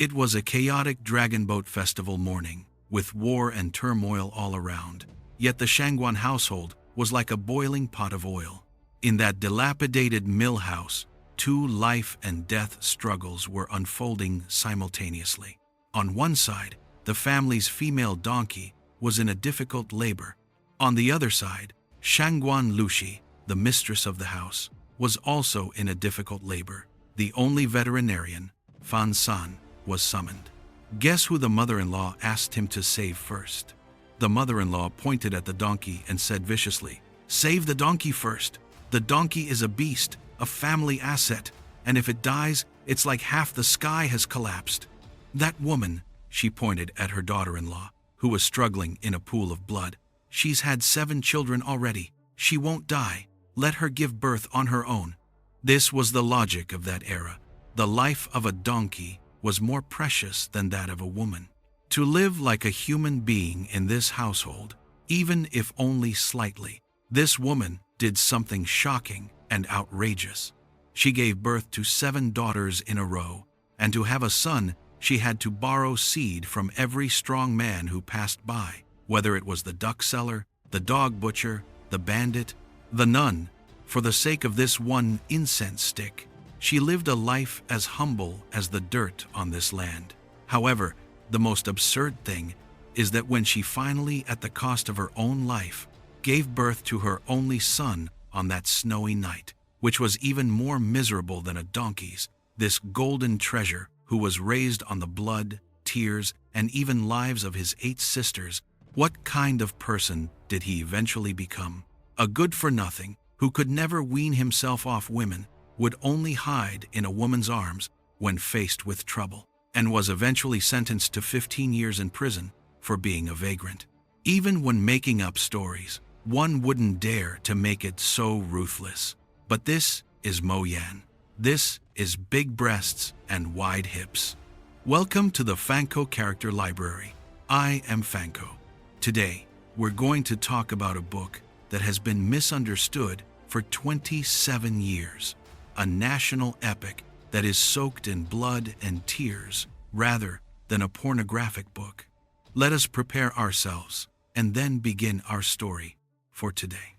It was a chaotic dragon boat festival morning, with war and turmoil all around. Yet the Shangguan household was like a boiling pot of oil. In that dilapidated mill house, two life and death struggles were unfolding simultaneously. On one side, the family's female donkey was in a difficult labor. On the other side, Shangguan Lushi, the mistress of the house, was also in a difficult labor. The only veterinarian, Fan San, was summoned. Guess who the mother-in-law asked him to save first? The mother-in-law pointed at the donkey and said viciously, "Save the donkey first. The donkey is a beast, a family asset, and if it dies, it's like half the sky has collapsed." That woman, she pointed at her daughter-in-law, who was struggling in a pool of blood. "She's had 7 children already. She won't die. Let her give birth on her own." This was the logic of that era. The life of a donkey was more precious than that of a woman. To live like a human being in this household, even if only slightly, this woman did something shocking and outrageous. She gave birth to 7 daughters in a row, and to have a son, she had to borrow seed from every strong man who passed by, whether it was the duck seller, the dog butcher, the bandit, the nun. For the sake of this one incense stick, she lived a life as humble as the dirt on this land. However, the most absurd thing is that when she finally, at the cost of her own life, gave birth to her only son on that snowy night, which was even more miserable than a donkey's, this golden treasure who was raised on the blood, tears, and even lives of his 8 sisters, what kind of person did he eventually become? A good-for-nothing who could never wean himself off women, would only hide in a woman's arms when faced with trouble, and was eventually sentenced to 15 years in prison for being a vagrant. Even when making up stories, one wouldn't dare to make it so ruthless. But this is Mo Yan. This is big breasts and wide hips. Welcome to the Fanco Character Library. I am Fanco. Today, we're going to talk about a book that has been misunderstood for 27 years. A national epic that is soaked in blood and tears rather than a pornographic book. Let us prepare ourselves and then begin our story for today.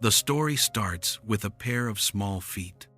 The story starts with a pair of small feet.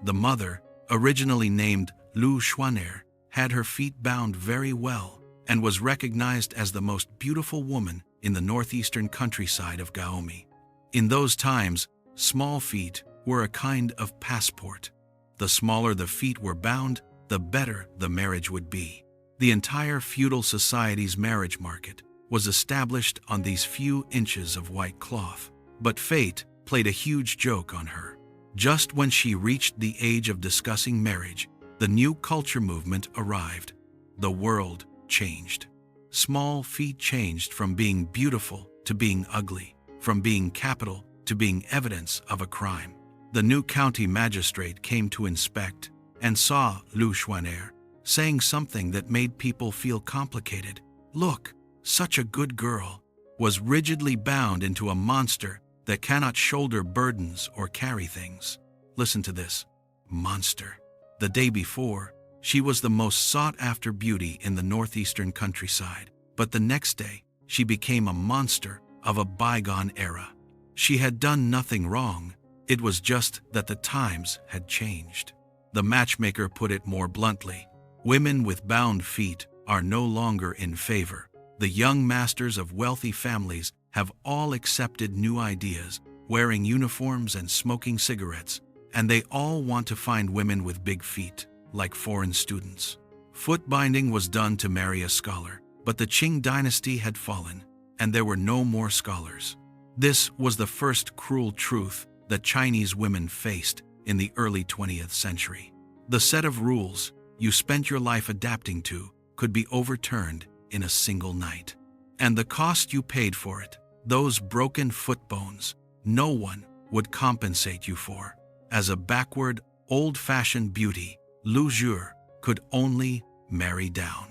The mother, originally named Lu Xuaner, had her feet bound very well and was recognized as the most beautiful woman in the northeastern countryside of Gaomi. In those times, small feet were a kind of passport. The smaller the feet were bound, the better the marriage would be. The entire feudal society's marriage market was established on these few inches of white cloth. But fate played a huge joke on her. Just when she reached the age of discussing marriage, the new culture movement arrived. The world changed. Small feet changed from being beautiful to being ugly, from being capital to being evidence of a crime. The new county magistrate came to inspect and saw Lu Xuaner saying something that made people feel complicated. Look, such a good girl was rigidly bound into a monster that cannot shoulder burdens or carry things. Listen to this. Monster. The day before, she was the most sought-after beauty in the northeastern countryside, but the next day, she became a monster of a bygone era. She had done nothing wrong, it was just that the times had changed. The matchmaker put it more bluntly. Women with bound feet are no longer in favor. The young masters of wealthy families have all accepted new ideas, wearing uniforms and smoking cigarettes, and they all want to find women with big feet, like foreign students. Foot binding was done to marry a scholar, but the Qing dynasty had fallen, and there were no more scholars. This was the first cruel truth that Chinese women faced in the early 20th century. The set of rules you spent your life adapting to could be overturned in a single night. And the cost you paid for it, those broken foot bones, no one would compensate you for. As a backward, old-fashioned beauty, Lu Zhu could only marry down.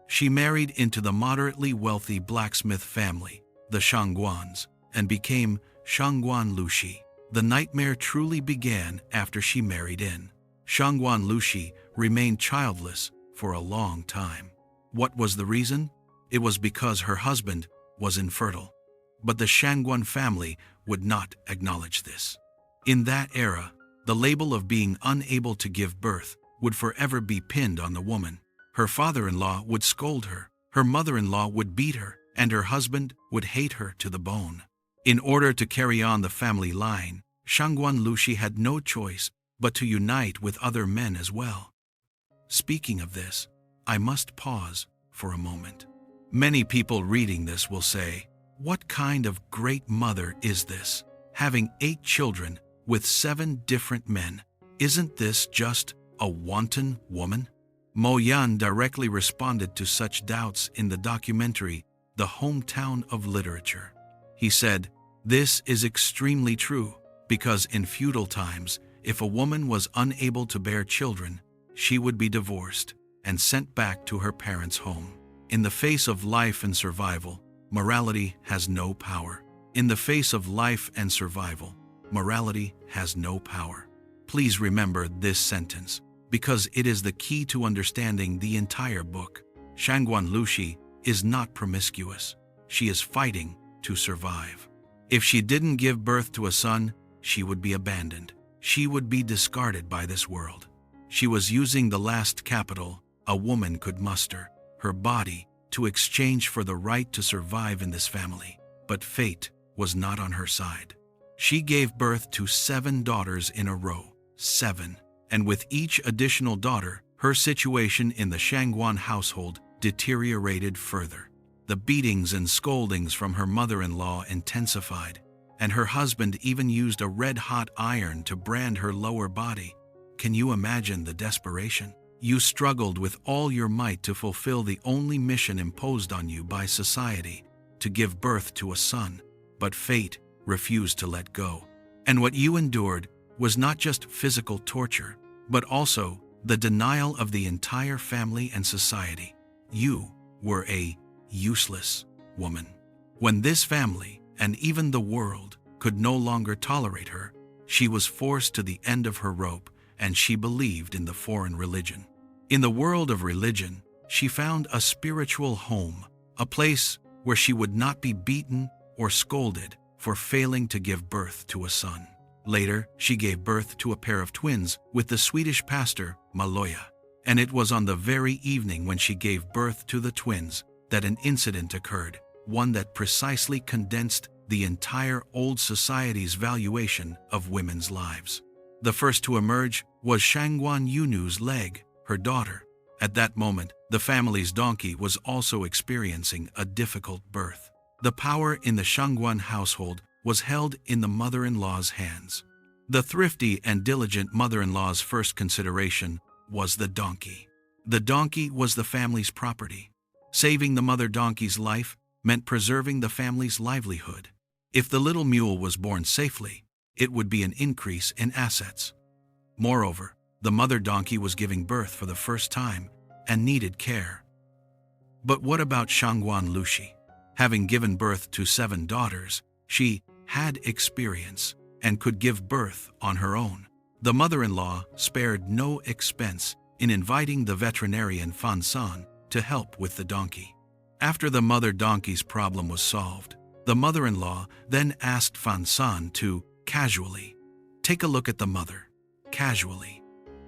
She married into the moderately wealthy blacksmith family, the Shangguans, and became Shangguan Lushi. The nightmare truly began after she married in. Shangguan Lushi remained childless for a long time. What was the reason? It was because her husband was infertile. But the Shangguan family would not acknowledge this. In that era, the label of being unable to give birth would forever be pinned on the woman. Her father-in-law would scold her mother-in-law would beat her, and her husband would hate her to the bone. In order to carry on the family line, Shangguan Lushi had no choice but to unite with other men as well. Speaking of this, I must pause for a moment. Many people reading this will say, "What kind of great mother is this? Having 8 children with 7 different men. Isn't this just a wanton woman?" Mo Yan directly responded to such doubts in the documentary The Hometown of Literature. He said, "This is extremely true, because in feudal times, if a woman was unable to bear children, she would be divorced and sent back to her parents' home. In the face of life and survival, morality has no power. In the face of life and survival, morality has no power." Please remember this sentence, because it is the key to understanding the entire book. Shangguan Lushi is not promiscuous. She is fighting to survive. If she didn't give birth to a son, she would be abandoned. She would be discarded by this world. She was using the last capital a woman could muster, her body, to exchange for the right to survive in this family. But fate was not on her side. She gave birth to 7 daughters in a row. 7. And with each additional daughter, her situation in the Shangguan household deteriorated further. The beatings and scoldings from her mother-in-law intensified, and her husband even used a red-hot iron to brand her lower body. Can you imagine the desperation? You struggled with all your might to fulfill the only mission imposed on you by society, to give birth to a son, but fate refused to let go. And what you endured was not just physical torture, but also the denial of the entire family and society. You were a useless woman. When this family, and even the world, could no longer tolerate her, she was forced to the end of her rope, and she believed in the foreign religion. In the world of religion, she found a spiritual home, a place where she would not be beaten or scolded for failing to give birth to a son. Later, she gave birth to a pair of twins with the Swedish pastor, Maloya. And it was on the very evening when she gave birth to the twins that an incident occurred, one that precisely condensed the entire old society's valuation of women's lives. The first to emerge was Shangguan Yunu's leg, her daughter. At that moment, the family's donkey was also experiencing a difficult birth. The power in the Shangguan household was held in the mother-in-law's hands. The thrifty and diligent mother-in-law's first consideration was the donkey. The donkey was the family's property. Saving the mother donkey's life meant preserving the family's livelihood. If the little mule was born safely, it would be an increase in assets. Moreover, the mother donkey was giving birth for the first time and needed care. But what about Shangguan Lushi? Having given birth to 7 daughters, she had experience and could give birth on her own. The mother-in-law spared no expense in inviting the veterinarian Fan San to help with the donkey. After the mother donkey's problem was solved, the mother-in-law then asked Fan San to, casually, take a look at the mother. Casually.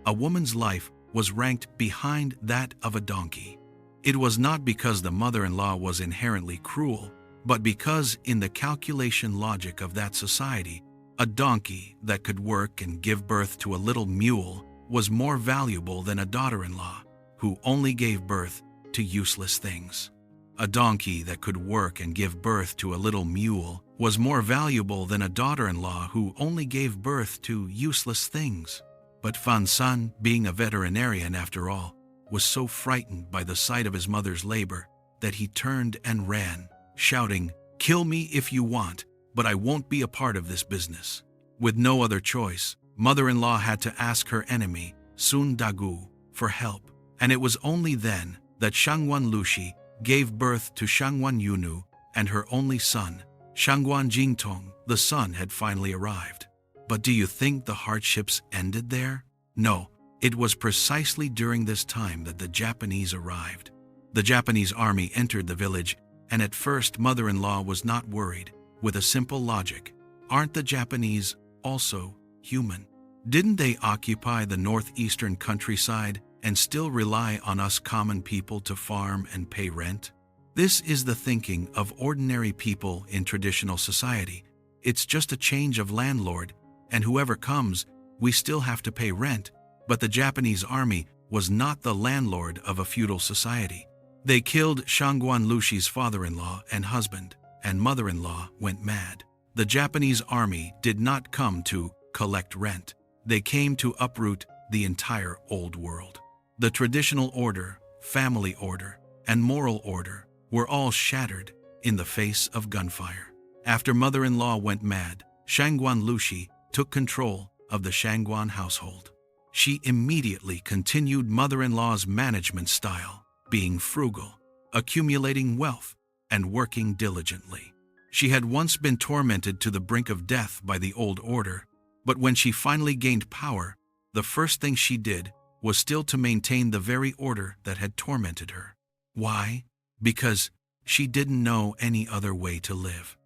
A woman's life was ranked behind that of a donkey. It was not because the mother-in-law was inherently cruel, but because in the calculation logic of that society, a donkey that could work and give birth to a little mule was more valuable than a daughter-in-law who only gave birth to useless things. A donkey that could work and give birth to a little mule was more valuable than a daughter-in-law who only gave birth to useless things. But Fan San, being a veterinarian after all, was so frightened by the sight of his mother's labor that he turned and ran, shouting, "Kill me if you want, but I won't be a part of this business." With no other choice, mother-in-law had to ask her enemy, Sun Dagu, for help, and it was only then that Shangguan Lushi gave birth to Shangguan Yunu and her only son, Shangguan Jingtong. The son had finally arrived. But do you think the hardships ended there? No, it was precisely during this time that the Japanese arrived. The Japanese army entered the village, and at first mother-in-law was not worried, with a simple logic. Aren't the Japanese also human? Didn't they occupy the northeastern countryside and still rely on us common people to farm and pay rent? This is the thinking of ordinary people in traditional society. It's just a change of landlord, and whoever comes, we still have to pay rent. But the Japanese army was not the landlord of a feudal society. They killed Shangguan Lushi's father-in-law and husband, and mother-in-law went mad. The Japanese army did not come to collect rent. They came to uproot the entire old world. The traditional order, family order, and moral order were all shattered in the face of gunfire. After mother-in-law went mad, Shangguan Lushi took control of the Shangguan household. She immediately continued mother-in-law's management style, being frugal, accumulating wealth, and working diligently. She had once been tormented to the brink of death by the old order, but when she finally gained power, the first thing she did was still to maintain the very order that had tormented her. Why? Because she didn't know any other way to live.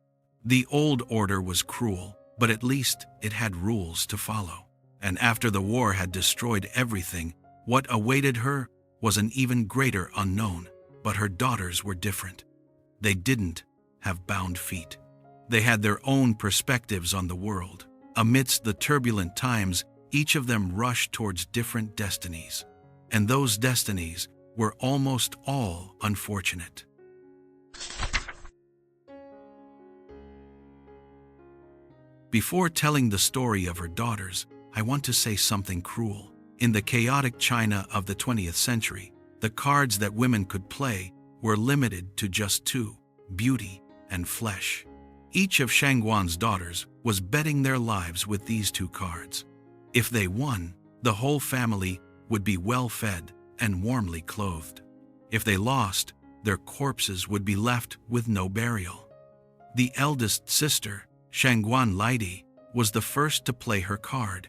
The old order was cruel, but at least it had rules to follow. And after the war had destroyed everything, what awaited her was an even greater unknown. But her daughters were different. They didn't have bound feet. They had their own perspectives on the world. Amidst the turbulent times, each of them rushed towards different destinies. And those destinies were almost all unfortunate. Before telling the story of her daughters, I want to say something cruel. In the chaotic China of the 20th century, the cards that women could play were limited to just two: beauty and flesh. Each of Shangguan's daughters was betting their lives with these two cards. If they won, the whole family would be well fed and warmly clothed. If they lost, their corpses would be left with no burial. The eldest sister, Shangguan Lidi, was the first to play her card.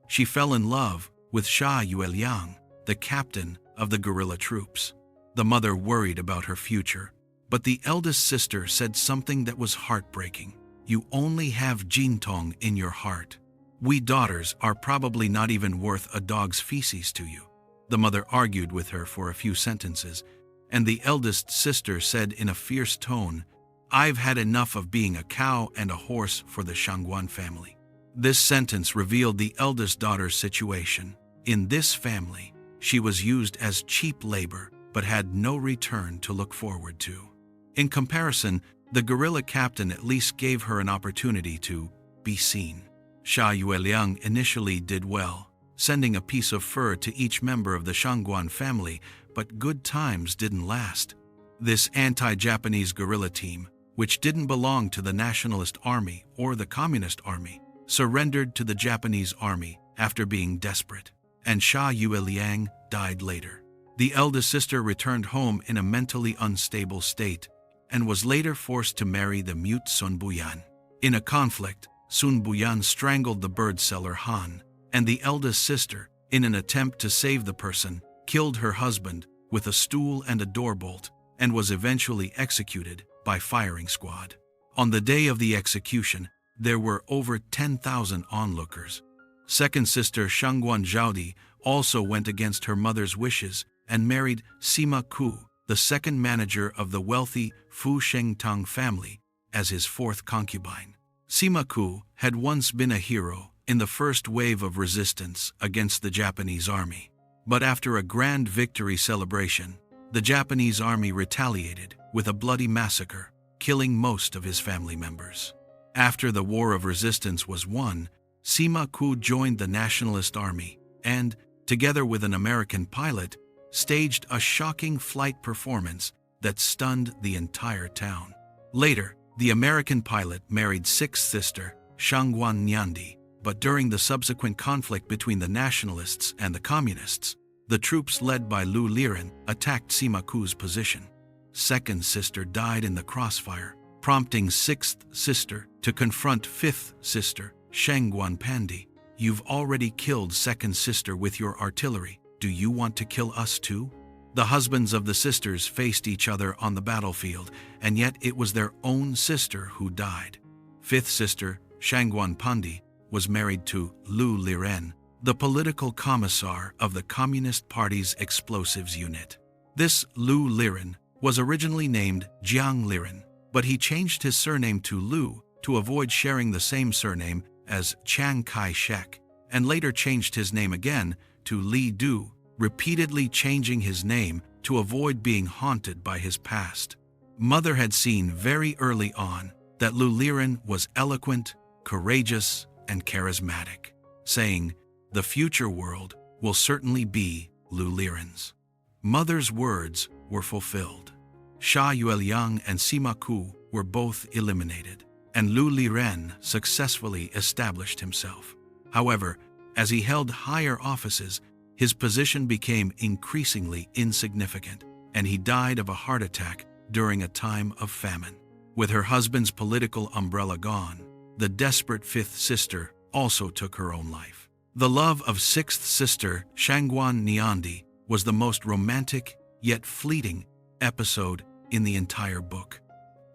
She fell in love with Sha Yueliang, the captain of the guerrilla troops. The mother worried about her future, but the eldest sister said something that was heartbreaking. You only have Jintong in your heart. We daughters are probably not even worth a dog's feces to you. The mother argued with her for a few sentences, and the eldest sister said in a fierce tone, I've had enough of being a cow and a horse for the Shangguan family. This sentence revealed the eldest daughter's situation. In this family, she was used as cheap labor, but had no return to look forward to. In comparison, the guerrilla captain at least gave her an opportunity to be seen. Sha Yueliang initially did well, sending a piece of fur to each member of the Shangguan family, but good times didn't last. This anti-Japanese guerrilla team, which didn't belong to the Nationalist Army or the Communist Army, surrendered to the Japanese army after being desperate, and Sha Yueliang died later. The eldest sister returned home in a mentally unstable state and was later forced to marry the mute Sun Buyan. In a conflict, Sun Buyan strangled the bird seller Han, and the eldest sister, in an attempt to save the person, killed her husband with a stool and a door bolt, and was eventually executed by firing squad. On the day of the execution, there were over 10,000 onlookers. Second sister Shangguan Zhaodi also went against her mother's wishes and married Sima Ku, the second manager of the wealthy Fu Shengtang family, as his fourth concubine. Sima Ku had once been a hero in the first wave of resistance against the Japanese army. But after a grand victory celebration, the Japanese army retaliated with a bloody massacre, killing most of his family members. After the War of Resistance was won, Sima Ku joined the Nationalist Army and, together with an American pilot, staged a shocking flight performance that stunned the entire town. Later, the American pilot married sixth sister, Shangguan Nyandi, but during the subsequent conflict between the Nationalists and the Communists, the troops led by Lu Liren attacked Sima Ku's position. Second sister died in the crossfire, prompting sixth sister to confront fifth sister, Shangguan Pandi, you've already killed second sister with your artillery. Do you want to kill us too? The husbands of the sisters faced each other on the battlefield, and yet it was their own sister who died. Fifth sister, Shangguan Pandi, was married to Lu Liren, the political commissar of the Communist Party's explosives unit. This Lu Liren was originally named Jiang Liren, but he changed his surname to Lu to avoid sharing the same surname as Chiang Kai-shek, and later changed his name again to Li Du, repeatedly changing his name to avoid being haunted by his past. Mother had seen very early on that Lu Liren was eloquent, courageous, and charismatic, saying, "The future world will certainly be Lu Liren's." Mother's words were fulfilled. Sha Yueliang and Sima Ku were both eliminated, and Lu Liren successfully established himself. However, as he held higher offices, his position became increasingly insignificant, and he died of a heart attack during a time of famine. With her husband's political umbrella gone, the desperate fifth sister also took her own life. The love of sixth sister Shangguan Niandi was the most romantic yet fleeting episode in the entire book.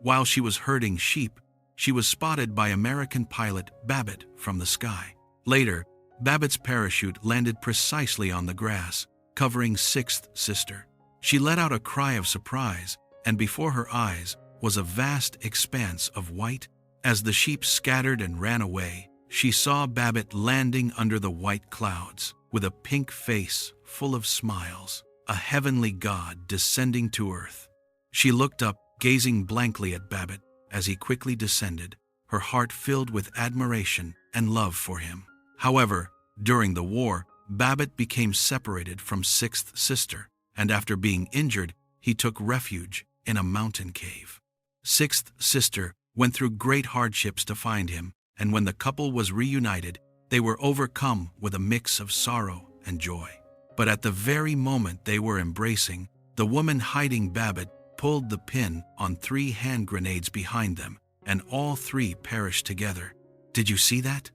While she was herding sheep, she was spotted by American pilot Babbitt from the sky. Later, Babbitt's parachute landed precisely on the grass, covering sixth sister. She let out a cry of surprise, and before her eyes was a vast expanse of white. As the sheep scattered and ran away, she saw Babbitt landing under the white clouds, with a pink face full of smiles, a heavenly god descending to earth. She looked up, gazing blankly at Babbitt as he quickly descended, her heart filled with admiration and love for him. However, during the war, Babbitt became separated from sixth sister, and after being injured, he took refuge in a mountain cave. Sixth sister went through great hardships to find him, and when the couple was reunited, they were overcome with a mix of sorrow and joy. But at the very moment they were embracing, the woman hiding Babbitt pulled the pin on 3 hand grenades behind them, and all 3 perished together. Did you see that?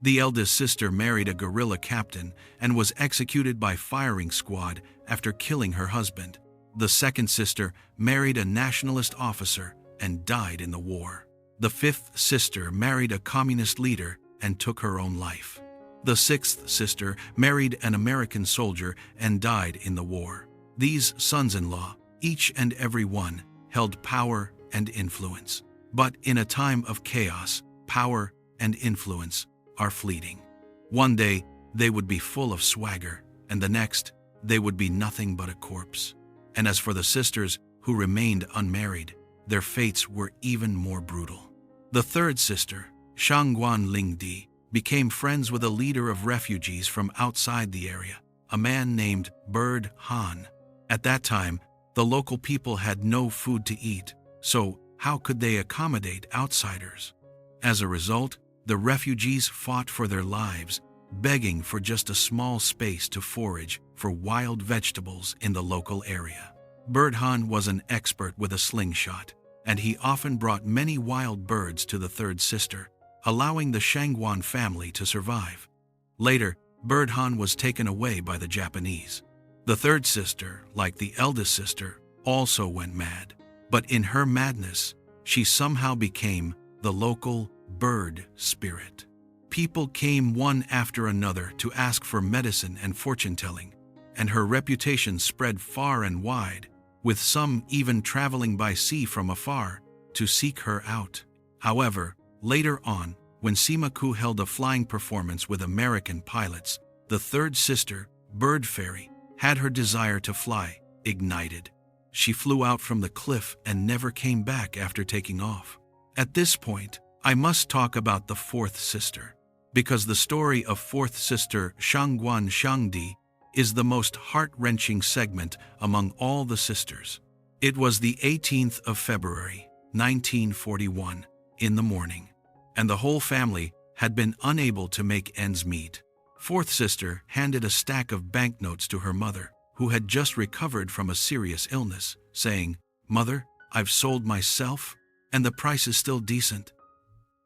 The eldest sister married a guerrilla captain and was executed by firing squad after killing her husband. The second sister married a nationalist officer and died in the war. The fifth sister married a communist leader and took her own life. The sixth sister married an American soldier and died in the war. These sons-in-law, each and every one, held power and influence. But in a time of chaos, power and influence are fleeting. One day, they would be full of swagger, and the next, they would be nothing but a corpse. And as for the sisters who remained unmarried, their fates were even more brutal. The third sister, Shangguan Lingdi, became friends with a leader of refugees from outside the area, a man named Bird Han. At that time, the local people had no food to eat, so how could they accommodate outsiders? As a result, the refugees fought for their lives, begging for just a small space to forage for wild vegetables in the local area. Birdhan was an expert with a slingshot, and he often brought many wild birds to the third sister, allowing the Shangguan family to survive. Later, Birdhan was taken away by the Japanese. The third sister, like the eldest sister, also went mad, but in her madness, she somehow became the local bird spirit. People came one after another to ask for medicine and fortune-telling, and her reputation spread far and wide, with some even traveling by sea from afar to seek her out. However, later on, when Simaku held a flying performance with American pilots, the third sister, Bird Fairy, had her desire to fly ignited. She flew out from the cliff and never came back after taking off. At this point, I must talk about the fourth sister, because the story of fourth sister Shangguan Shangdi is the most heart-wrenching segment among all the sisters. It was the 18th of February, 1941, in the morning, and the whole family had been unable to make ends meet. Fourth sister handed a stack of banknotes to her mother, who had just recovered from a serious illness, saying, "Mother, I've sold myself, and the price is still decent."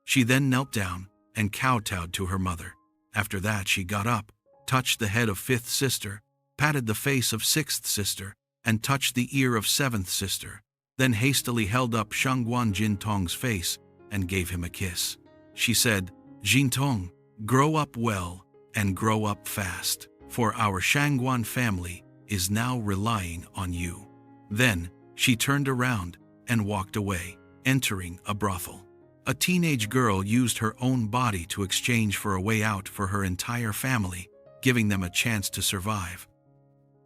She then knelt down and kowtowed to her mother. After that she got up, touched the head of fifth sister, patted the face of sixth sister, and touched the ear of seventh sister, then hastily held up Shangguan Jintong's face and gave him a kiss. She said, "Jintong, grow up well and grow up fast, for our Shangguan family is now relying on you." Then she turned around and walked away, entering a brothel. A teenage girl used her own body to exchange for a way out for her entire family, giving them a chance to survive.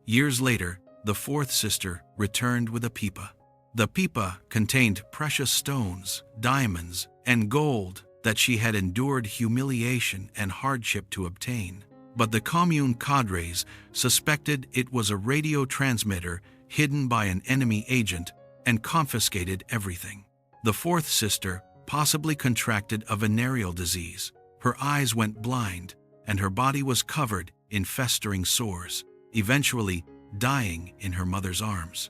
Years later, the fourth sister returned with a pipa. The pipa contained precious stones, diamonds, and gold that she had endured humiliation and hardship to obtain. But the commune cadres suspected it was a radio transmitter hidden by an enemy agent and confiscated everything. The fourth sister possibly contracted a venereal disease. Her eyes went blind, and her body was covered in festering sores, eventually dying in her mother's arms.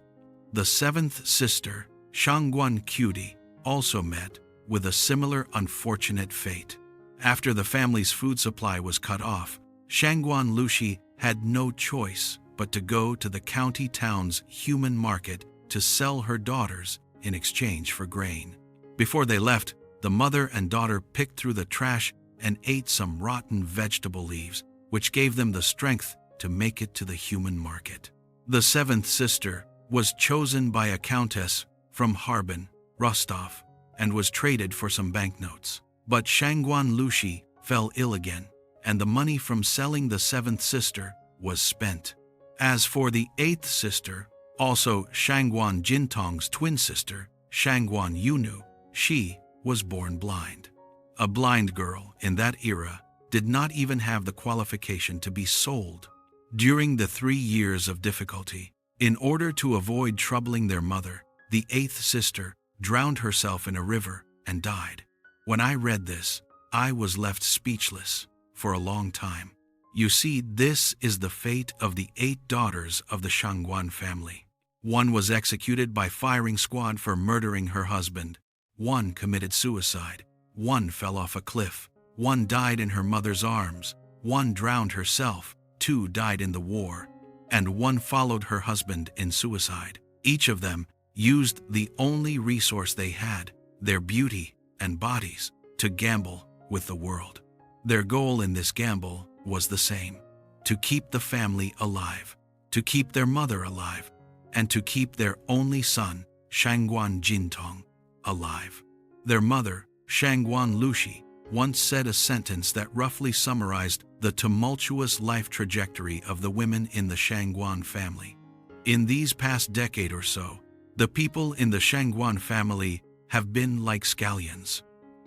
The seventh sister, Shangguan Cutie, also met with a similar unfortunate fate. After the family's food supply was cut off, Shangguan Lushi had no choice but to go to the county town's human market to sell her daughters in exchange for grain. Before they left, the mother and daughter picked through the trash and ate some rotten vegetable leaves, which gave them the strength to make it to the human market. The seventh sister was chosen by a countess from Harbin, Rostov, and was traded for some banknotes. But Shangguan Lushi fell ill again, and the money from selling the seventh sister was spent. As for the eighth sister, also Shangguan Jintong's twin sister, Shangguan Yunu, she was born blind. A blind girl in that era did not even have the qualification to be sold. During the 3 years of difficulty, in order to avoid troubling their mother, the eighth sister drowned herself in a river and died. When I read this, I was left speechless for a long time. You see, this is the fate of the 8 daughters of the Shangguan family. One was executed by firing squad for murdering her husband. One committed suicide. One fell off a cliff. One died in her mother's arms. One drowned herself. 2 died in the war. And one followed her husband in suicide. Each of them used the only resource they had, their beauty and bodies, to gamble with the world. Their goal in this gamble was the same: to keep the family alive, to keep their mother alive, and to keep their only son, Shangguan Jintong, alive. Their mother, Shangguan Lushi, once said a sentence that roughly summarized the tumultuous life trajectory of the women in the Shangguan family. In these past decade or so, the people in the Shangguan family have been like scallions,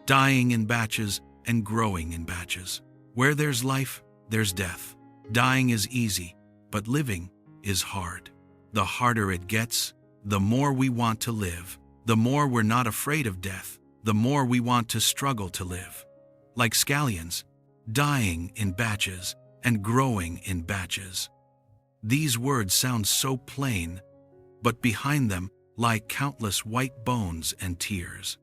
dying in batches and growing in batches. Where there's life, there's death. Dying is easy, but living is hard. The harder it gets, the more we want to live. The more we're not afraid of death, the more we want to struggle to live. Like scallions, dying in batches and growing in batches. These words sound so plain, but behind them lie countless white bones and tears.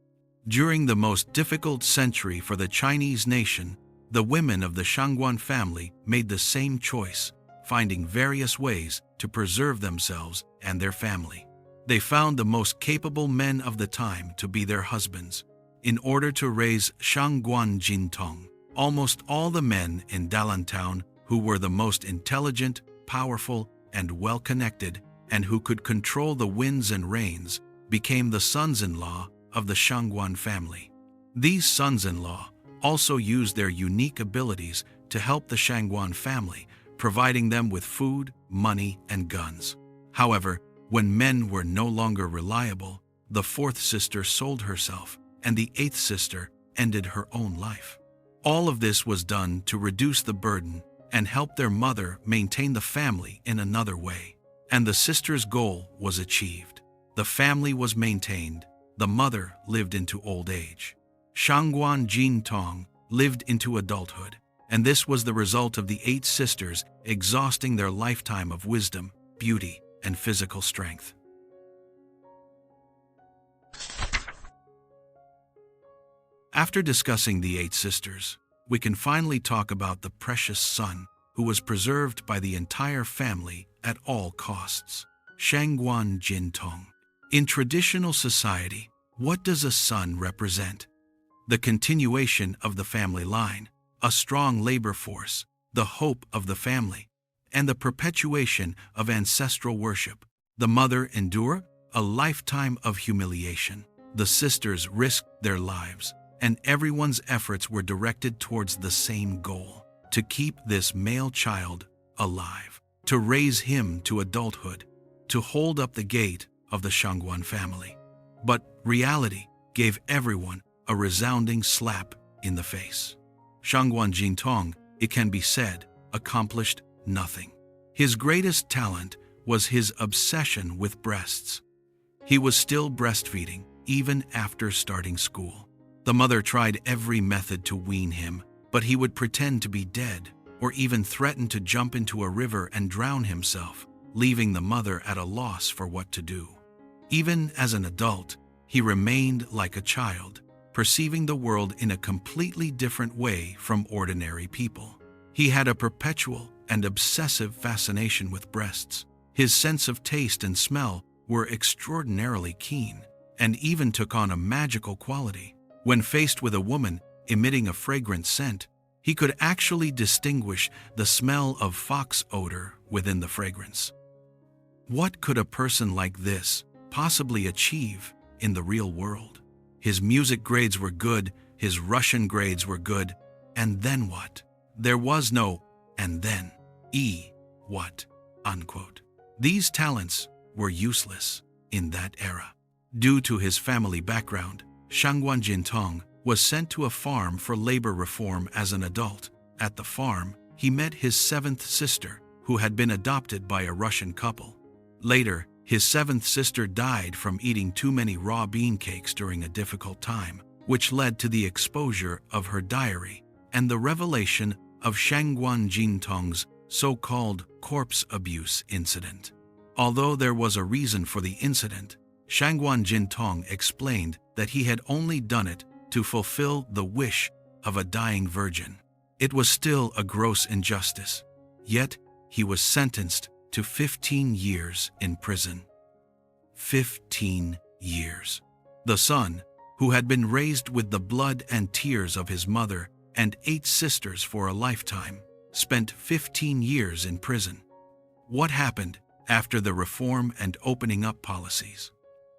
During the most difficult century for the Chinese nation, the women of the Shangguan family made the same choice, finding various ways to preserve themselves and their family. They found the most capable men of the time to be their husbands, in order to raise Shangguan Jintong. Almost all the men in Dalantown who were the most intelligent, powerful, and well-connected, and who could control the winds and rains, became the sons-in-law of the Shangguan family. These sons-in-law also used their unique abilities to help the Shangguan family, providing them with food, money, and guns. However, when men were no longer reliable, the fourth sister sold herself, and the eighth sister ended her own life. All of this was done to reduce the burden and help their mother maintain the family in another way. And the sister's goal was achieved. The family was maintained. The mother lived into old age. Shangguan Jintong lived into adulthood, and this was the result of the 8 sisters exhausting their lifetime of wisdom, beauty, and physical strength. After discussing the 8 sisters, we can finally talk about the precious son who was preserved by the entire family at all costs. Shangguan Jintong. In traditional society, what does a son represent? The continuation of the family line, a strong labor force, the hope of the family, and the perpetuation of ancestral worship. The mother endured a lifetime of humiliation. The sisters risked their lives, and everyone's efforts were directed towards the same goal: to keep this male child alive, to raise him to adulthood, to hold up the gate of the Shangguan family. But reality gave everyone a resounding slap in the face. Shangguan Jintong, it can be said, accomplished nothing. His greatest talent was his obsession with breasts. He was still breastfeeding even after starting school. The mother tried every method to wean him, but he would pretend to be dead or even threaten to jump into a river and drown himself, leaving the mother at a loss for what to do. Even as an adult, he remained like a child, perceiving the world in a completely different way from ordinary people. He had a perpetual and obsessive fascination with breasts. His sense of taste and smell were extraordinarily keen, and even took on a magical quality. When faced with a woman emitting a fragrant scent, he could actually distinguish the smell of fox odor within the fragrance. What could a person like this possibly achieve in the real world? His music grades were good, his Russian grades were good, and then what? There was no "and then." What? Unquote. These talents were useless in that era. Due to his family background, Shangguan Jintong was sent to a farm for labor reform as an adult. At the farm, he met his seventh sister, who had been adopted by a Russian couple. Later, his seventh sister died from eating too many raw bean cakes during a difficult time, which led to the exposure of her diary and the revelation of Shangguan Jintong's so-called corpse abuse incident. Although there was a reason for the incident, Shangguan Jintong explained that he had only done it to fulfill the wish of a dying virgin. It was still a gross injustice, yet he was sentenced to 15 years in prison. 15 years. The son, who had been raised with the blood and tears of his mother and 8 sisters for a lifetime, spent 15 years in prison. What happened after the reform and opening up policies?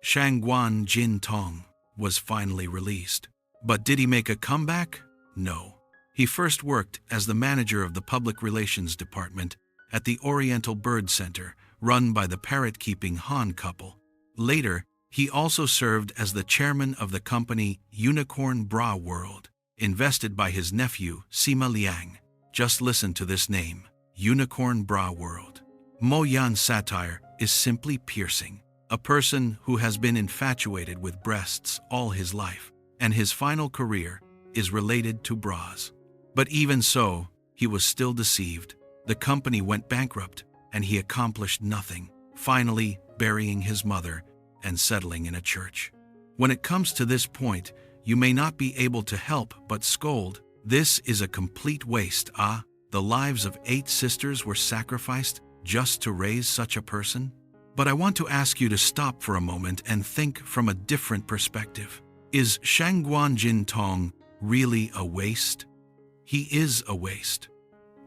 Shangguan Jintong was finally released. But did he make a comeback? No. He first worked as the manager of the public relations department at the Oriental Bird Center, run by the parrot-keeping Han couple. Later, he also served as the chairman of the company Unicorn Bra World, invested by his nephew Sima Liang. Just listen to this name, Unicorn Bra World. Mo Yan's satire is simply piercing. A person who has been infatuated with breasts all his life, and his final career is related to bras. But even so, he was still deceived. The company went bankrupt, and he accomplished nothing, finally burying his mother and settling in a church. When it comes to this point, you may not be able to help but scold. This is a complete waste. The lives of 8 sisters were sacrificed just to raise such a person? But I want to ask you to stop for a moment and think from a different perspective. Is Shangguan Jintong really a waste? He is a waste.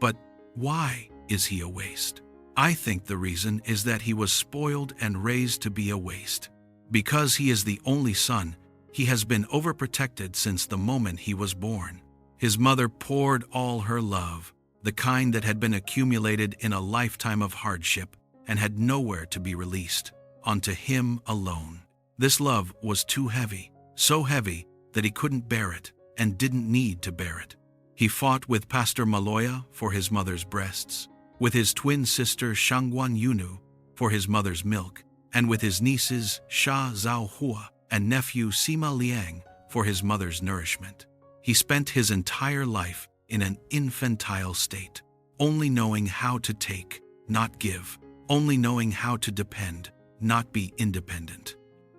But why is he a waste? I think the reason is that he was spoiled and raised to be a waste. Because he is the only son, he has been overprotected since the moment he was born. His mother poured all her love, the kind that had been accumulated in a lifetime of hardship and had nowhere to be released, onto him alone. This love was too heavy, so heavy that he couldn't bear it and didn't need to bear it. He fought with Pastor Maloya for his mother's breasts, with his twin sister Shangguan Yunu for his mother's milk, and with his nieces Sha Zhaohua and nephew Sima Liang for his mother's nourishment. He spent his entire life in an infantile state, only knowing how to take, not give, only knowing how to depend, not be independent.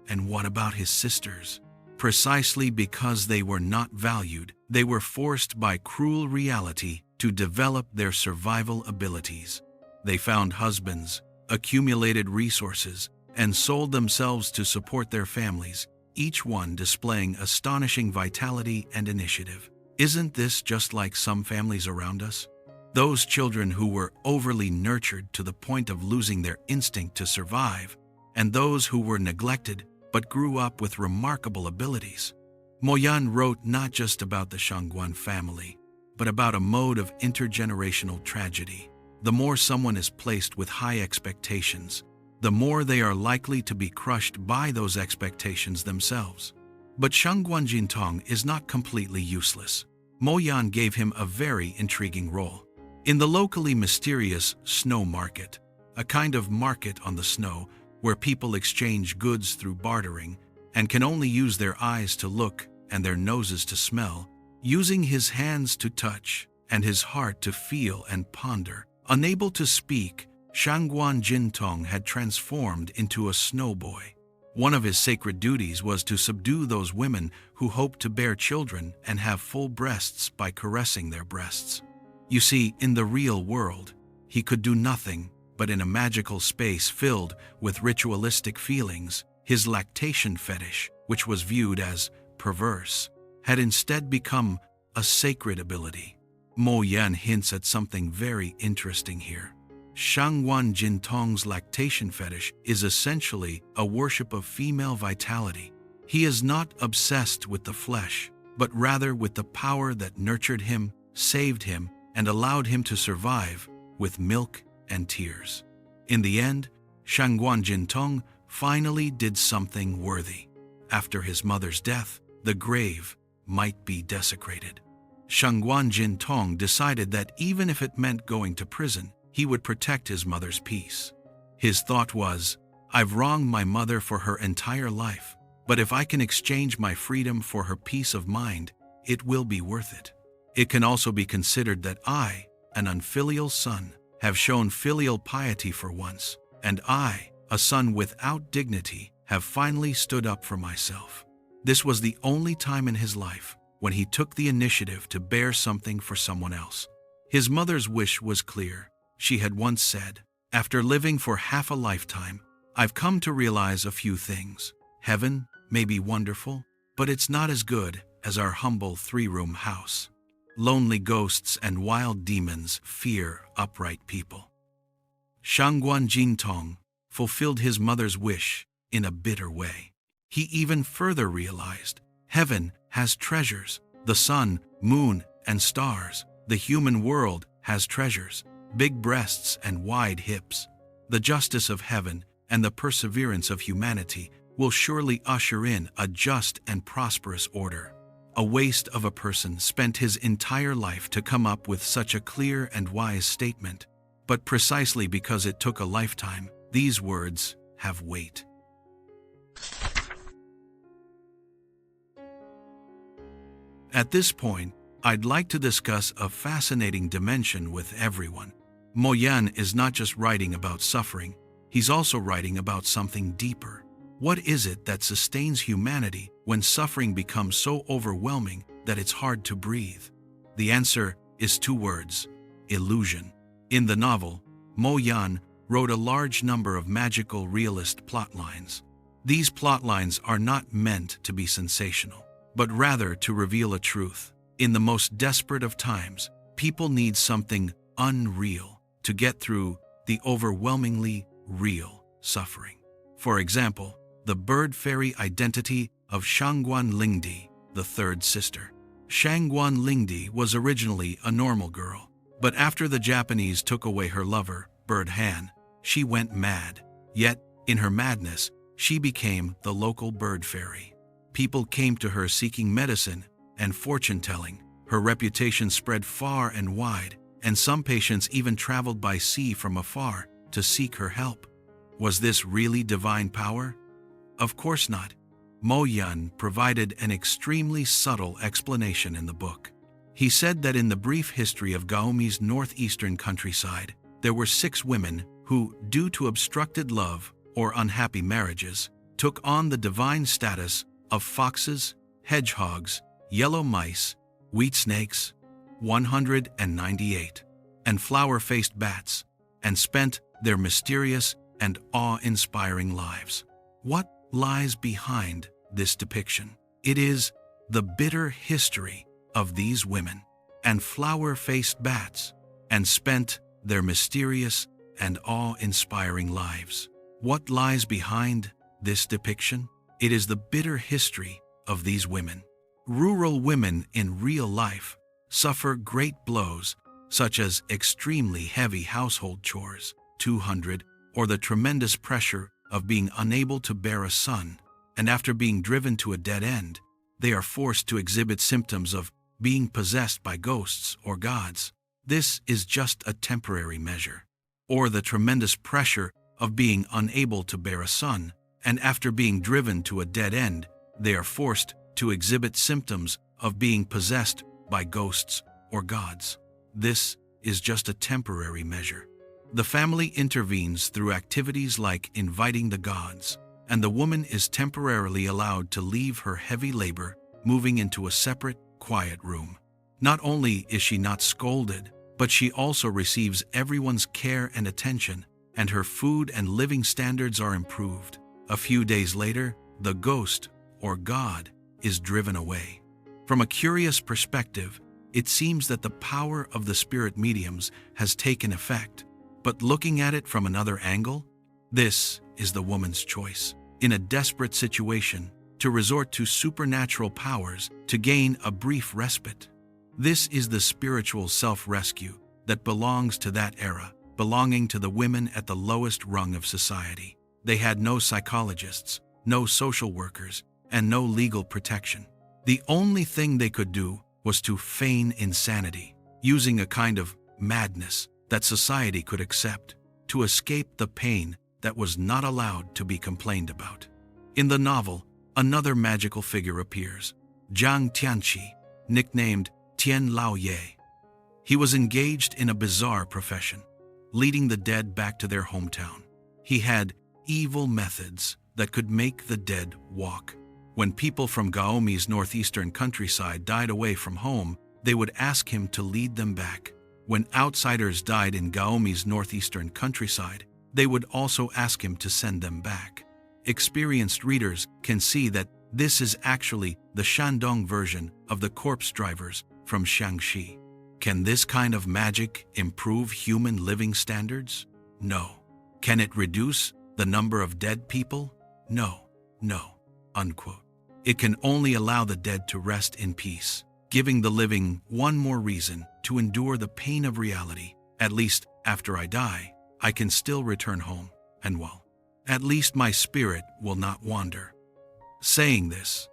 And what about his sisters? Precisely because they were not valued They were forced by cruel reality to develop their survival abilities. They found husbands, accumulated resources, and sold themselves to support their families, each one displaying astonishing vitality and initiative. Isn't this just like some families around us? Those children who were overly nurtured to the point of losing their instinct to survive, and those who were neglected but grew up with remarkable abilities. Mo Yan wrote not just about the Shangguan family, but about a mode of intergenerational tragedy. The more someone is placed with high expectations, the more they are likely to be crushed by those expectations themselves. But Shangguan Jintong is not completely useless. Mo Yan gave him a very intriguing role. In the locally mysterious snow market, a kind of market on the snow where people exchange goods through bartering and can only use their eyes to look and their noses to smell, using his hands to touch and his heart to feel and ponder. Unable to speak, Shangguan Jintong had transformed into a snow boy. One of his sacred duties was to subdue those women who hoped to bear children and have full breasts by caressing their breasts. You see, in the real world, he could do nothing, but in a magical space filled with ritualistic feelings, his lactation fetish, which was viewed as perverse, had instead become a sacred ability. Mo Yan hints at something very interesting here. Shangguan Jintong's lactation fetish is essentially a worship of female vitality. He is not obsessed with the flesh, but rather with the power that nurtured him, saved him, and allowed him to survive with milk and tears. In the end, Shangguan Jintong finally did something worthy. After his mother's death, the grave might be desecrated. Shangguan Jintong decided that even if it meant going to prison, he would protect his mother's peace. His thought was, I've wronged my mother for her entire life, but if I can exchange my freedom for her peace of mind, it will be worth it. It can also be considered that I, an unfilial son, have shown filial piety for once, and I, a son without dignity, have finally stood up for myself. This was the only time in his life when he took the initiative to bear something for someone else. His mother's wish was clear. She had once said, after living for half a lifetime, I've come to realize a few things. Heaven may be wonderful, but it's not as good as our humble 3-room house. Lonely ghosts and wild demons fear upright people. Shangguan Jintong fulfilled his mother's wish in a bitter way. He even further realized, heaven has treasures. The sun, moon, and stars. The human world has treasures. Big breasts and wide hips. The justice of heaven and the perseverance of humanity will surely usher in a just and prosperous order. A waste of a person spent his entire life to come up with such a clear and wise statement. But precisely because it took a lifetime, these words have weight. At this point, I'd like to discuss a fascinating dimension with everyone. Mo Yan is not just writing about suffering, he's also writing about something deeper. What is it that sustains humanity when suffering becomes so overwhelming that it's hard to breathe? The answer is 2 words: illusion. In the novel, Mo Yan wrote a large number of magical realist plotlines. These plotlines are not meant to be sensational, but rather to reveal a truth. In the most desperate of times, people need something unreal to get through the overwhelmingly real suffering. For example, the bird fairy identity of Shangguan Lingdi, the 3rd sister. Shangguan Lingdi was originally a normal girl, but after the Japanese took away her lover, Bird Han, she went mad. Yet, in her madness, she became the local bird fairy. People came to her seeking medicine and fortune-telling. Her reputation spread far and wide, and some patients even traveled by sea from afar to seek her help. Was this really divine power? Of course not. Mo Yan provided an extremely subtle explanation in the book. He said that in the brief history of Gaomi's northeastern countryside, there were 6 women who, due to obstructed love or unhappy marriages, took on the divine status of foxes, hedgehogs, yellow mice, wheat snakes, 198, and flower-faced bats, and spent their mysterious and awe-inspiring lives. What lies behind this depiction? It is the bitter history of these women and flower-faced bats, and spent their mysterious and awe-inspiring lives. What lies behind this depiction? It is the bitter history of these women. Rural women in real life suffer great blows, such as extremely heavy household chores, 200, or the tremendous pressure of being unable to bear a son, and after being driven to a dead end, they are forced to exhibit symptoms of being possessed by ghosts or gods. This is just a temporary measure. Or the tremendous pressure of being unable to bear a son, and after being driven to a dead end, they are forced to exhibit symptoms of being possessed by ghosts or gods. This is just a temporary measure. The family intervenes through activities like inviting the gods, and the woman is temporarily allowed to leave her heavy labor, moving into a separate, quiet room. Not only is she not scolded, but she also receives everyone's care and attention, and her food and living standards are improved. A few days later, the ghost, or god, is driven away. From a curious perspective, it seems that the power of the spirit mediums has taken effect. But looking at it from another angle, this is the woman's choice, in a desperate situation, to resort to supernatural powers to gain a brief respite. This is the spiritual self-rescue that belongs to that era, belonging to the women at the lowest rung of society. They had no psychologists, no social workers, and no legal protection. The only thing they could do was to feign insanity, using a kind of madness that society could accept, to escape the pain that was not allowed to be complained about. In the novel, another magical figure appears, Jiang Tianqi, nicknamed Tian Lao Ye. He was engaged in a bizarre profession, leading the dead back to their hometown. He had evil methods that could make the dead walk. When people from Gaomi's northeastern countryside died away from home, they would ask him to lead them back. When outsiders died in Gaomi's northeastern countryside, they would also ask him to send them back. Experienced readers can see that this is actually the Shandong version of the corpse drivers from Shaanxi. Can this kind of magic improve human living standards? No. Can it reduce the number of dead people? No. Unquote. It can only allow the dead to rest in peace, giving the living one more reason to endure the pain of reality. At least after I die, I can still return home, and well, at least my spirit will not wander. Saying this,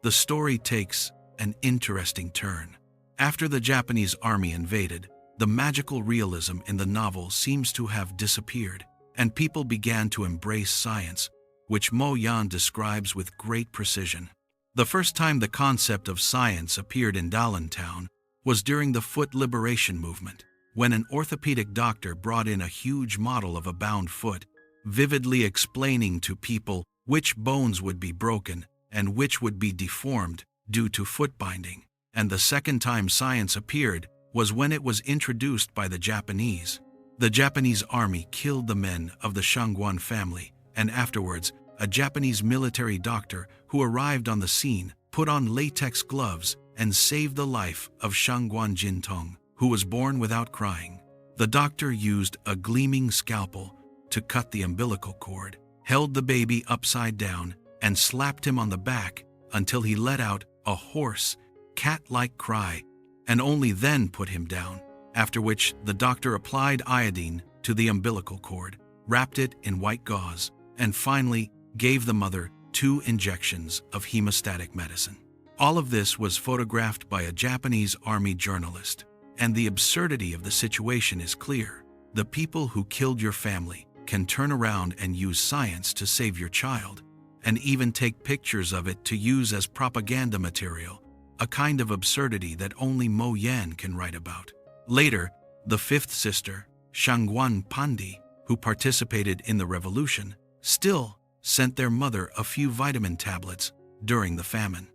the story takes an interesting turn. After the Japanese army invaded, the magical realism in the novel seems to have disappeared, and people began to embrace science, which Mo Yan describes with great precision. The first time the concept of science appeared in Dalantown was during the foot liberation movement, when an orthopedic doctor brought in a huge model of a bound foot, vividly explaining to people which bones would be broken and which would be deformed due to foot binding. And the second time science appeared was when it was introduced by the Japanese. The Japanese army killed the men of the Shangguan family, and afterwards, a Japanese military doctor who arrived on the scene put on latex gloves and saved the life of Shangguan Jintong, who was born without crying. The doctor used a gleaming scalpel to cut the umbilical cord, held the baby upside down, and slapped him on the back until he let out a hoarse, cat-like cry, and only then put him down, after which the doctor applied iodine to the umbilical cord, wrapped it in white gauze, and finally gave the mother 2 injections of hemostatic medicine. All of this was photographed by a Japanese army journalist, and the absurdity of the situation is clear. The people who killed your family can turn around and use science to save your child, and even take pictures of it to use as propaganda material, a kind of absurdity that only Mo Yan can write about. Later, the 5th sister, Shangguan Pandi, who participated in the revolution, still sent their mother a few vitamin tablets during the famine.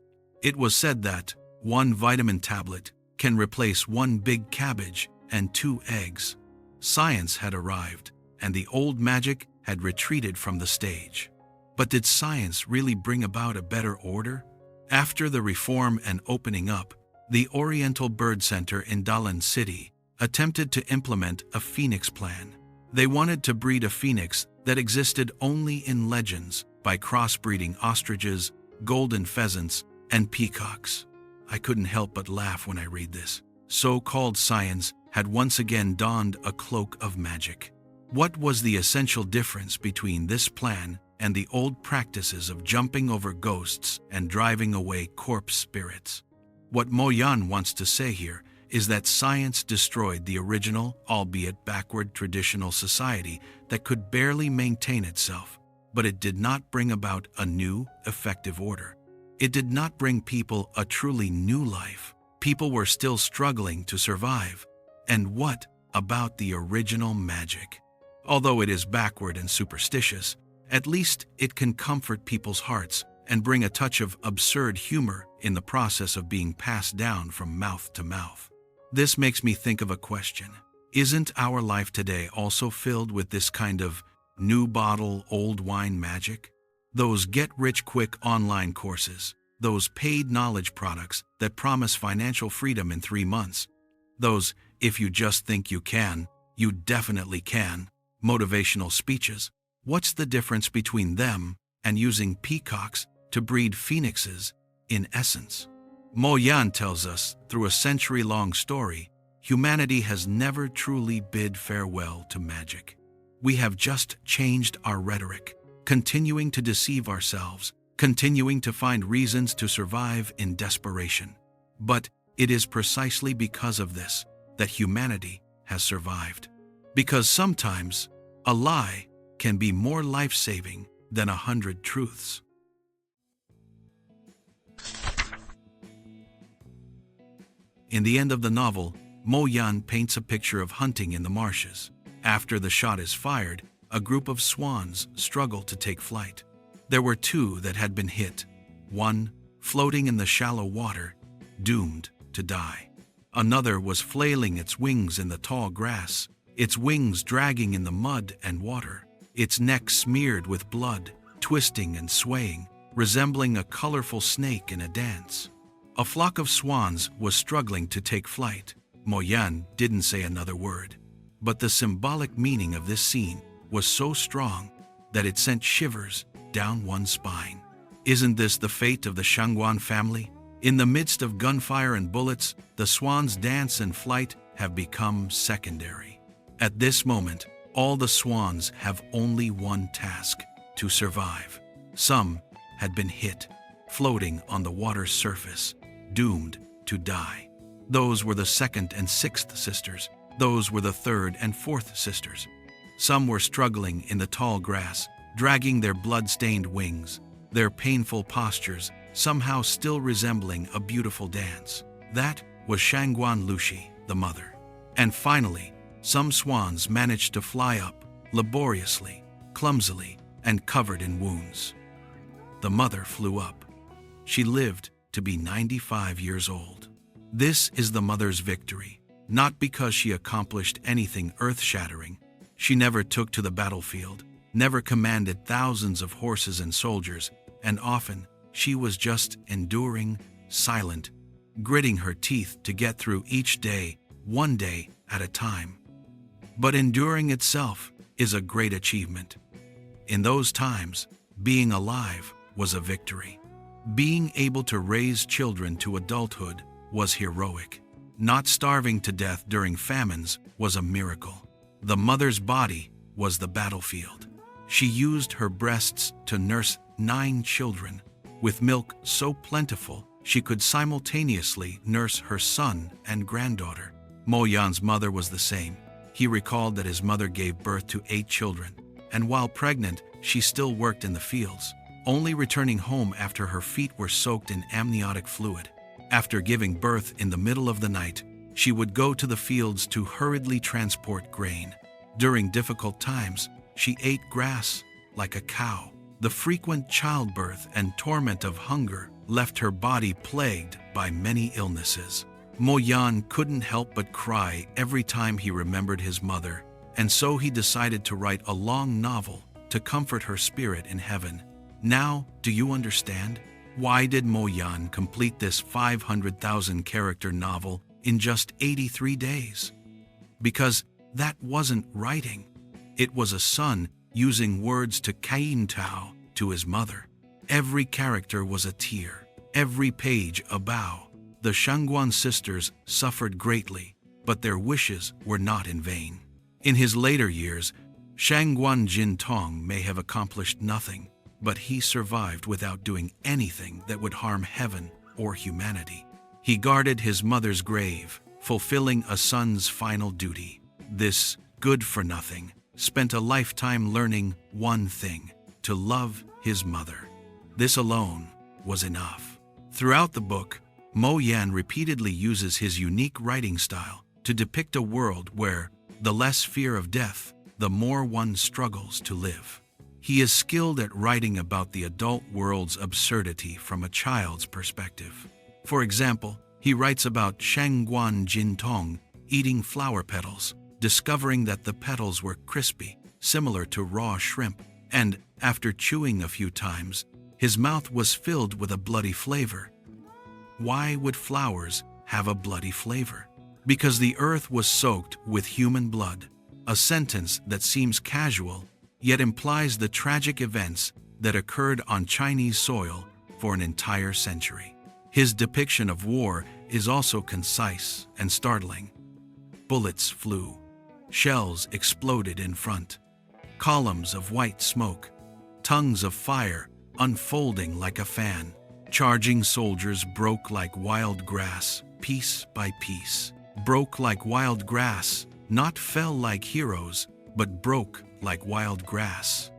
It was said that, One vitamin tablet can replace one big cabbage and 2 eggs. Science had arrived, and the old magic had retreated from the stage. But did science really bring about a better order? After the reform and opening up, the Oriental Bird Center in Dalian City attempted to implement a phoenix plan. They wanted to breed a phoenix that existed only in legends by crossbreeding ostriches, golden pheasants, and peacocks. I couldn't help but laugh when I read this. So-called science had once again donned a cloak of magic. What was the essential difference between this plan and the old practices of jumping over ghosts and driving away corpse spirits? What Mo Yan wants to say here is that science destroyed the original, albeit backward traditional society that could barely maintain itself, but it did not bring about a new, effective order. It did not bring people a truly new life. People were still struggling to survive. And what about the original magic? Although it is backward and superstitious, at least it can comfort people's hearts and bring a touch of absurd humor in the process of being passed down from mouth to mouth. This makes me think of a question. Isn't our life today also filled with this kind of new bottle, old wine magic? Those get-rich-quick online courses, those paid knowledge products that promise financial freedom in 3 months, those "if you just think you can, you definitely can" motivational speeches. What's the difference between them and using peacocks to breed phoenixes in essence? Mo Yan tells us, through a century-long story, humanity has never truly bid farewell to magic. We have just changed our rhetoric, continuing to deceive ourselves, continuing to find reasons to survive in desperation. But it is precisely because of this that humanity has survived. Because sometimes a lie can be more life-saving than 100 truths. In the end of the novel, Mo Yan paints a picture of hunting in the marshes. After the shot is fired, a group of swans struggle to take flight. There were 2 that had been hit, one floating in the shallow water, doomed to die. Another was flailing its wings in the tall grass, its wings dragging in the mud and water, its neck smeared with blood, twisting and swaying, resembling a colorful snake in a dance. A flock of swans was struggling to take flight. Mo Yan didn't say another word, but the symbolic meaning of this scene was so strong that it sent shivers down one's spine. Isn't this the fate of the Shangguan family? In the midst of gunfire and bullets, the swans' dance and flight have become secondary. At this moment, all the swans have only one task: to survive. Some had been hit, floating on the water's surface, doomed to die. Those were the 2nd and 6th sisters. Those were the 3rd and 4th sisters. Some were struggling in the tall grass, dragging their blood-stained wings, their painful postures somehow still resembling a beautiful dance. That was Shangguan Lushi, the mother. And finally, some swans managed to fly up, laboriously, clumsily, and covered in wounds. The mother flew up. She lived to be 95 years old. This is the mother's victory, not because she accomplished anything earth-shattering. She never took to the battlefield, never commanded thousands of horses and soldiers, and often she was just enduring, silent, gritting her teeth to get through each day, one day at a time. But enduring itself is a great achievement. In those times, being alive was a victory. Being able to raise children to adulthood was heroic. Not starving to death during famines was a miracle. The mother's body was the battlefield. She used her breasts to nurse 9 children, with milk so plentiful she could simultaneously nurse her son and granddaughter. Mo Yan's mother was the same. He recalled that his mother gave birth to 8 children, and while pregnant, she still worked in the fields, only returning home after her feet were soaked in amniotic fluid. After giving birth in the middle of the night, she would go to the fields to hurriedly transport grain. During difficult times, she ate grass like a cow. The frequent childbirth and torment of hunger left her body plagued by many illnesses. Mo Yan couldn't help but cry every time he remembered his mother, and so he decided to write a long novel to comfort her spirit in heaven. Now, do you understand? Why did Mo Yan complete this 500,000 character novel in just 83 days? Because that wasn't writing. It was a son using words to Tao to his mother. Every character was a tear, every page a bow. The Shangguan sisters suffered greatly, but their wishes were not in vain. In his later years, Shangguan Jintong may have accomplished nothing, but he survived without doing anything that would harm heaven or humanity. He guarded his mother's grave, fulfilling a son's final duty. This good-for-nothing spent a lifetime learning one thing: to love his mother. This alone was enough. Throughout the book, Mo Yan repeatedly uses his unique writing style to depict a world where the less fear of death, the more one struggles to live. He is skilled at writing about the adult world's absurdity from a child's perspective. For example, he writes about Shangguan Jintong eating flower petals, discovering that the petals were crispy, similar to raw shrimp, and, after chewing a few times, his mouth was filled with a bloody flavor. Why would flowers have a bloody flavor? Because the earth was soaked with human blood, a sentence that seems casual, yet implies the tragic events that occurred on Chinese soil for an entire century. His depiction of war is also concise and startling. Bullets flew. Shells exploded in front. Columns of white smoke. Tongues of fire unfolding like a fan. Charging soldiers broke like wild grass, piece by piece. Broke like wild grass, not fell like heroes, but broke like wild grass.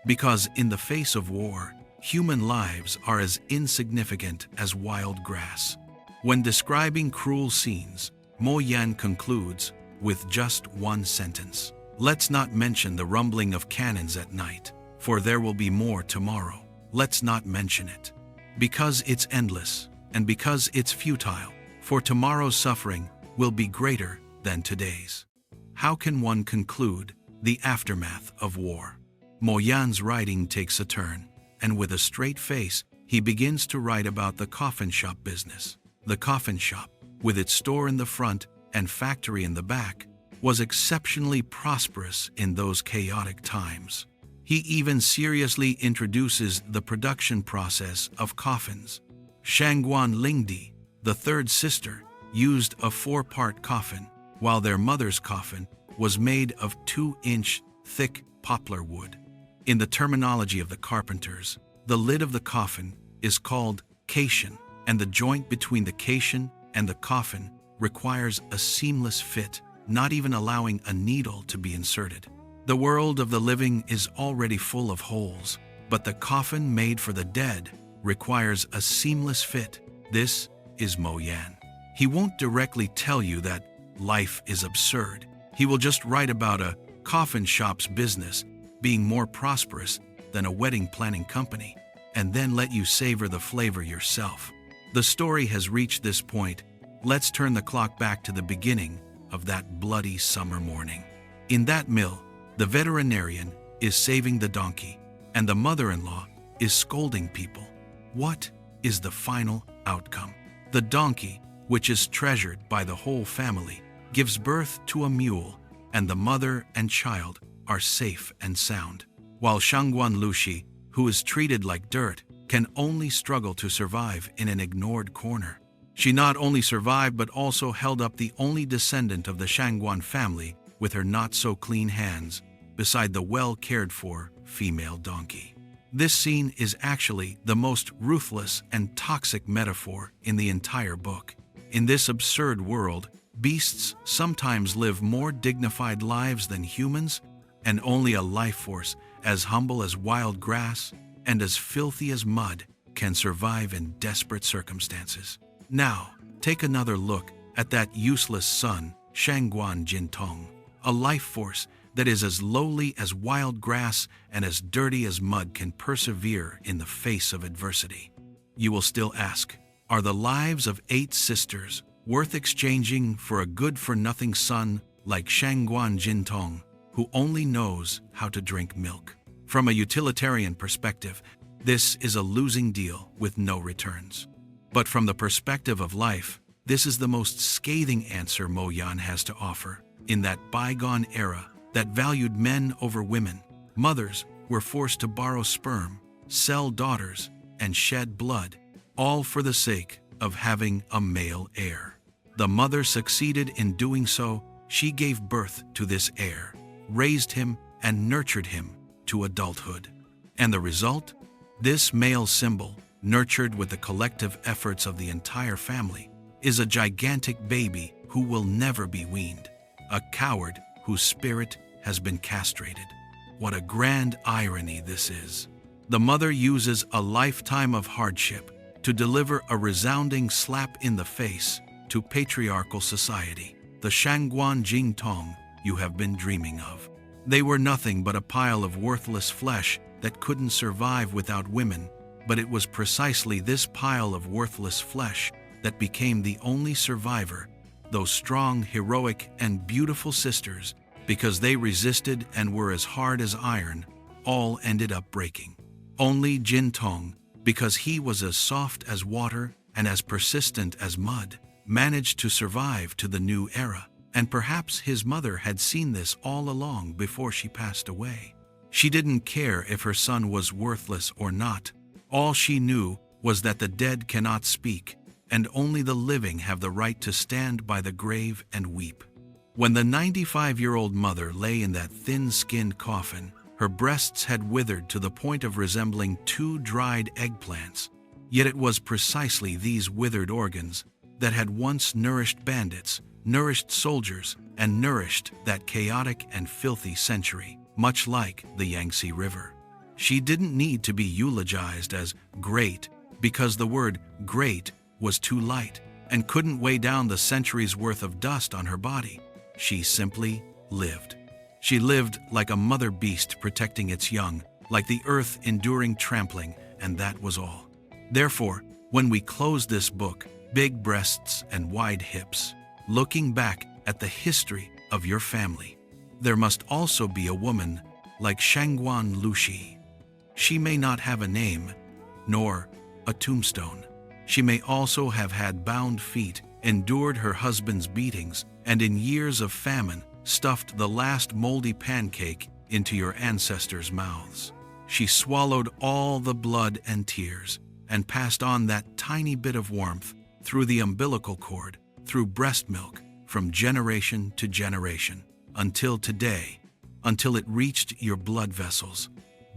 Because in the face of war, human lives are as insignificant as wild grass. When describing cruel scenes, Mo Yan concludes with just one sentence: "Let's not mention the rumbling of cannons at night, for there will be more tomorrow. Let's not mention it. Because it's endless, and because it's futile, for tomorrow's suffering will be greater than today's." How can one conclude the aftermath of war? Mo Yan's writing takes a turn, and with a straight face, he begins to write about the coffin shop business. The coffin shop, with its store in the front and factory in the back, was exceptionally prosperous in those chaotic times. He even seriously introduces the production process of coffins. Shangguan Lingdi, the third sister, used a 4-part coffin, while their mother's coffin was made of 2-inch thick poplar wood. In the terminology of the carpenters, the lid of the coffin is called caisson, and the joint between the caisson and the coffin requires a seamless fit, not even allowing a needle to be inserted. The world of the living is already full of holes, but the coffin made for the dead requires a seamless fit. This is Mo Yan. He won't directly tell you that life is absurd. He will just write about a coffin shop's business being more prosperous than a wedding planning company, and then let you savor the flavor yourself. The story has reached this point. Let's turn the clock back to the beginning of that bloody summer morning. In that mill, the veterinarian is saving the donkey, and the mother-in-law is scolding people. What is the final outcome? The donkey, which is treasured by the whole family, gives birth to a mule, and the mother and child are safe and sound, while Shangguan Lushi, who is treated like dirt, can only struggle to survive in an ignored corner. She not only survived but also held up the only descendant of the Shangguan family with her not-so-clean hands beside the well-cared-for female donkey. This scene is actually the most ruthless and toxic metaphor in the entire book. In this absurd world, beasts sometimes live more dignified lives than humans, and only a life force as humble as wild grass and as filthy as mud can survive in desperate circumstances. Now, take another look at that useless son, Shangguan Jintong, a life force that is as lowly as wild grass and as dirty as mud can persevere in the face of adversity. You will still ask, are the lives of 8 sisters worth exchanging for a good-for-nothing son like Shangguan Jintong, who only knows how to drink milk? From a utilitarian perspective, this is a losing deal with no returns. But from the perspective of life, this is the most scathing answer Mo Yan has to offer. In that bygone era that valued men over women, mothers were forced to borrow sperm, sell daughters, and shed blood, all for the sake of having a male heir. The mother succeeded in doing so. She gave birth to this heir, raised him, and nurtured him to adulthood. And the result? This male symbol, nurtured with the collective efforts of the entire family, is a gigantic baby who will never be weaned, a coward whose spirit has been castrated. What a grand irony this is. The mother uses a lifetime of hardship to deliver a resounding slap in the face to patriarchal society, the Shangguan Jintong you have been dreaming of. They were nothing but a pile of worthless flesh that couldn't survive without women, but it was precisely this pile of worthless flesh that became the only survivor, those strong, heroic, and beautiful sisters, because they resisted and were as hard as iron, all ended up breaking. Only Jintong, because he was as soft as water and as persistent as mud, managed to survive to the new era, and perhaps his mother had seen this all along before she passed away. She didn't care if her son was worthless or not. All she knew was that the dead cannot speak, and only the living have the right to stand by the grave and weep. When the 95-year-old mother lay in that thin-skinned coffin, her breasts had withered to the point of resembling 2 dried eggplants. Yet it was precisely these withered organs that had once nourished bandits, nourished soldiers, and nourished that chaotic and filthy century, much like the Yangtze River. She didn't need to be eulogized as great because the word great was too light and couldn't weigh down the centuries' worth of dust on her body. She simply lived. She lived like a mother beast protecting its young, like the earth enduring trampling, and that was all. Therefore, when we close this book, Big Breasts and Wide Hips, looking back at the history of your family, there must also be a woman like Shangguan Lushi. She may not have a name, nor a tombstone. She may also have had bound feet, endured her husband's beatings, and in years of famine stuffed the last moldy pancake into your ancestors' mouths. She swallowed all the blood and tears and passed on that tiny bit of warmth through the umbilical cord, through breast milk, from generation to generation, until today, until it reached your blood vessels.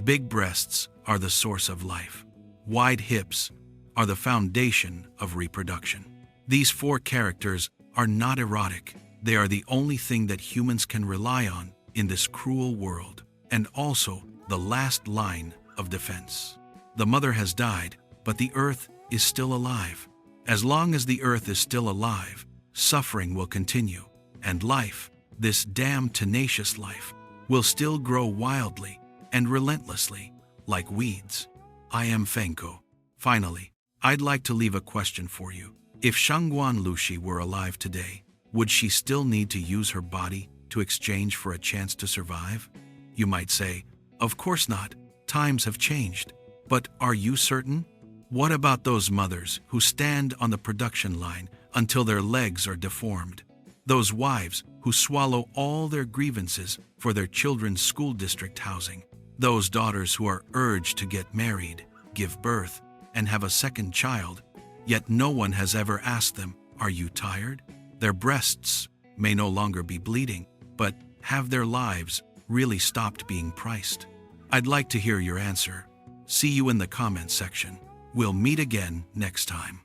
Big breasts are the source of life. Wide hips are the foundation of reproduction. These 4 characters are not erotic. They are the only thing that humans can rely on in this cruel world, and also the last line of defense. The mother has died, but the earth is still alive. As long as the earth is still alive, suffering will continue, and life, this damn tenacious life, will still grow wildly and relentlessly, like weeds. I am Fenko. Finally, I'd like to leave a question for you. If Shangguan Lushi were alive today, would she still need to use her body to exchange for a chance to survive? You might say, of course not. Times have changed. But are you certain? What about those mothers who stand on the production line until their legs are deformed? Those wives who swallow all their grievances for their children's school district housing? Those daughters who are urged to get married, give birth, and have a second child, yet no one has ever asked them, are you tired? Their breasts may no longer be bleeding, but have their lives really stopped being priced? I'd like to hear your answer. See you in the comments section. We'll meet again next time.